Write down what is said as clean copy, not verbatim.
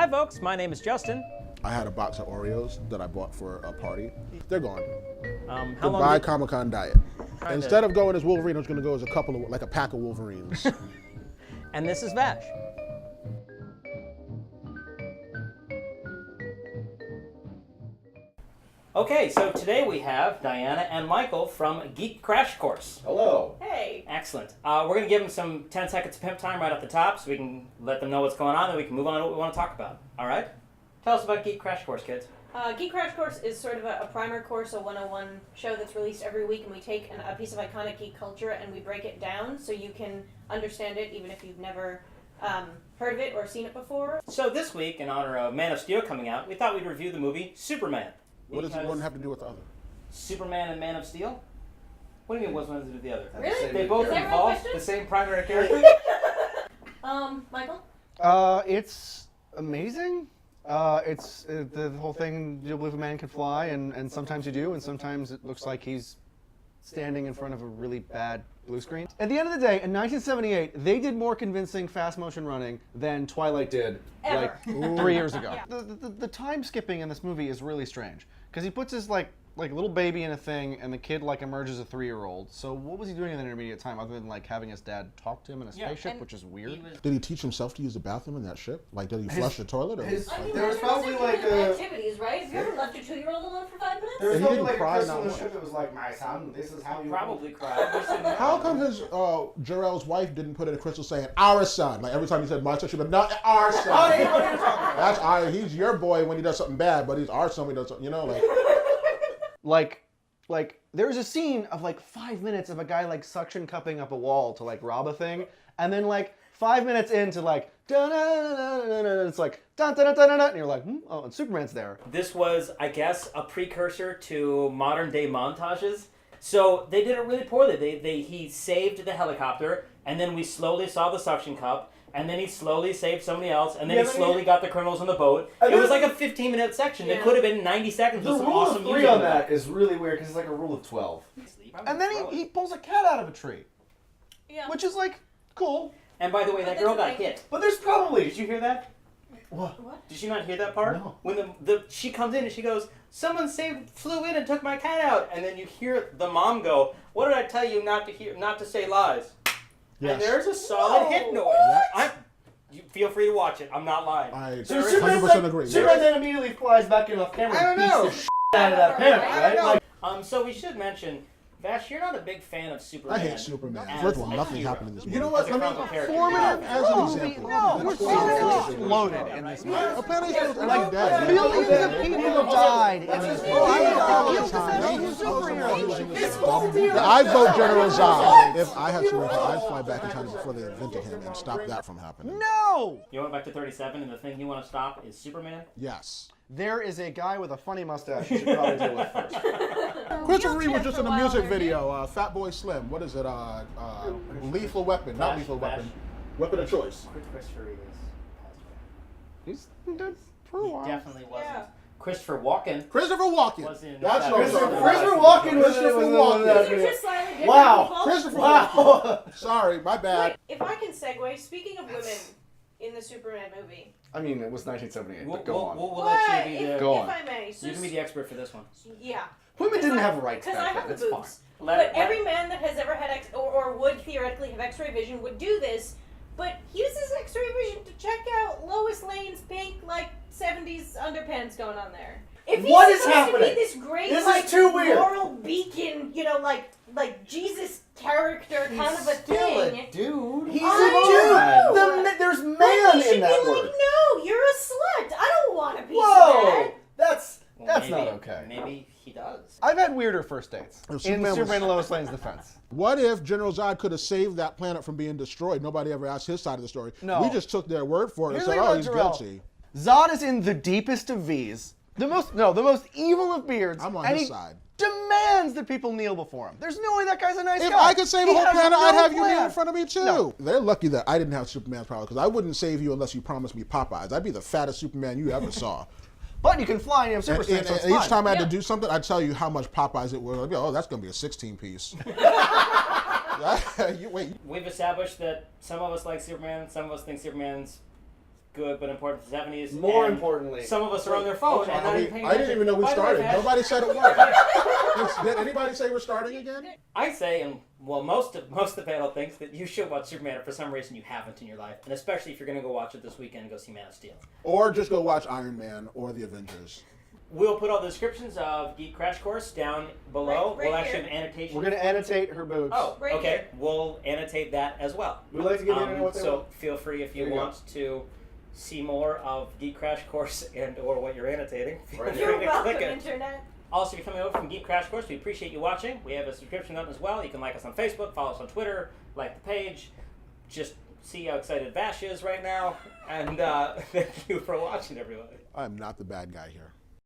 Hi folks, my name is Justin. I had a box of Oreos that I bought for a party. They're gone. How long Goodbye did... Comic-Con diet. Instead of going as Wolverine, I was going to go as a pack of Wolverines. And this is Vash. Okay, so today we have Diana and Michael from Geek Crash course. Hello. Hey. Excellent. We're going to give them some 10 seconds of pimp time right off the top so we can let them know what's going on and we can move on to what we want to talk about. All right? Tell us about Geek Crash course, kids. Geek Crash course is sort of a primer course, a 101 show that's released every week, and we take a piece of iconic geek culture and we break it down so you can understand it even if you've never heard of it or seen it before. So this week, in honor of Man of Steel coming out, we thought we'd review the movie Superman. What does one have to do with the other? Superman and Man of Steel? What do you mean what's one to do with the other? Really? They both Is that involve right, the same primary character? Michael? It's amazing. It's the whole thing. Do you believe a man can fly? And sometimes you do, and sometimes it looks like he's standing in front of a really bad blue screen. At the end of the day, in 1978, they did more convincing fast motion running than Twilight did Ever. like 3 years ago. Yeah. The time skipping in this movie is really strange because he puts his like little baby in a thing, and the kid like emerges a 3-year-old. So what was he doing in that intermediate time other than like having his dad talk to him in a spaceship, and which is weird? Did he teach himself to use the bathroom in that ship? Like, did he flush the toilet? Or I mean, there was probably like activities, right? Have you ever left your 2-year-old alone for 5 minutes? There was He probably didn't like a cry, person not on the once. ship that was like, "My son, this is how you Probably cried. How come his Jarrell's wife didn't put in a crystal saying "our son"? Like every time he said "my son," she'd be like, "Not our son." Oh, yeah, what are you talking about? He's your boy when he does something bad, but he's our son when he does something. You know, like there's a scene of like 5 minutes of a guy like suction cupping up a wall to like rob a thing, and then like 5 minutes into like it's like dun dun dun dun dun, and you're like, oh, and Superman's there. This was, I guess, a precursor to modern day montages. So they did it really poorly. He saved the helicopter, and then we slowly saw the suction cup, and then he slowly saved somebody else, and then he slowly got the criminals on the boat. It was like a 15-minute section. Yeah. It could have been 90 seconds The with some rule awesome of 3 music. on that is really weird because it's like a rule of 12. And then he pulls a cat out of a tree, Yeah. which is like cool. And by the way, that But girl that's got like- hit. But there's probably, did you hear that? What? Did you not hear that part? No. When she comes in and she goes, "Someone flew in and took my cat out," and then you hear the mom go, "What did I tell you not to say lies?" Yes. And there's a solid Whoa, hit noise. what? You feel free to watch it. I'm not lying. I So 100% agree. Superman then immediately flies back in off camera I don't and know. beats the out of that parent, I right? Like, So we should mention, Vash, you're not a big fan of Superman. I hate Superman. as First of all, a nothing hero. happened in this movie. You know what? As a Let me comic character. formative as an example. no, That's we're cool. exploded in this movie. A planet is Like, like dead. billions of people died in this movie. I vote General Zod. If I had superpower, I'd fly back in time before they invented him and stop that from happening. No! You went back to 37, and the thing you want to stop is Superman? Yes. There is a guy with a funny mustache you should probably deal with first. Christopher Reeve was just in a music video. Fat Boy Slim. What is it? Lethal Weapon. Not Vash, Lethal Vash. Weapon. Weapon of choice. Christopher Reeve is He's dead for a He while. definitely wasn't. Yeah. Christopher Walken Christopher Walken. was in... That's Fat what Boy I'm Slim. saying. Christopher Walken was Christopher in Walken. that These are video. just slightly different Wow. people. Christopher Wow. Walken. Sorry, my bad. Wait, if I can segue, speaking of women in the Superman movie. I mean, it was 1978, We'll, but go we'll, on. we'll What? let you be If, the... Go if on. I may. You can be the expert for this one. Yeah. Women didn't have rights Because I back have then. the It's fine. boobs. Let- But every man that has ever had or would theoretically have X-ray vision would do this. But he uses X-ray vision to check out Lois Lane's pink, like 70s underpants going on there. If he's What is supposed happening? to be this great, This is like too weird. moral beacon, you know, like Jesus character kind of a thing. dude. He's I a know. dude. There's But man he should in that be word. like, no, you're a slut. I don't want a piece of Whoa! that. That's Well, not maybe- okay. Maybe he does. I've had weirder first dates. If In Superman was- Superman and Lois Lane's defense. What if General Zod could have saved that planet from being destroyed? Nobody ever asked his side of the story. No. We just took their word for it Here's and said, the oh, thing he's about guilty. Zod is in the deepest of V's. The most evil of beards. I'm on and his he side. demands that people kneel before him. There's no way that guy's a nice If guy. I could save He a whole has planet, no I'd have you plan. kneel in front of me too. No. They're lucky that I didn't have Superman's power because I wouldn't save you unless you promised me Popeyes. I'd be the fattest Superman you ever saw. But you can fly and you have super And, strength, so it's and each fine. time I had Yeah. to do something, I'd tell you how much Popeyes it was. I'd be like, oh, that's going to be a 16-piece. Wait, We've established that some of us like Superman, some of us think Superman's good but important to the 70s. More and importantly, some of us are on their phone and not even paying I didn't attention. even know we By the way, started. Vash, Nobody said it was. Did anybody say we're starting again? I say, and well, most of the panel thinks that you should watch Superman if for some reason you haven't in your life, and especially if you're going to go watch it this weekend and go see Man of Steel. Or just go watch Iron Man or The Avengers. We'll put all the descriptions of Geek Crash Course down below. Right we'll actually here. have annotation. we're going to annotate her boobs. Oh, Right okay. here. We'll annotate that as well. We'd like to get into what they So want. feel free if you There you want to see more of Geek Crash Course and or what you're annotating. Feel Right free You're to welcome, click it. Internet. Also, if you're coming over from Geek Crash Course, we appreciate you watching. We have a subscription button as well. You can like us on Facebook, follow us on Twitter, like the page. Just see how excited Vash is right now. And thank you for watching, everybody. I am not the bad guy here.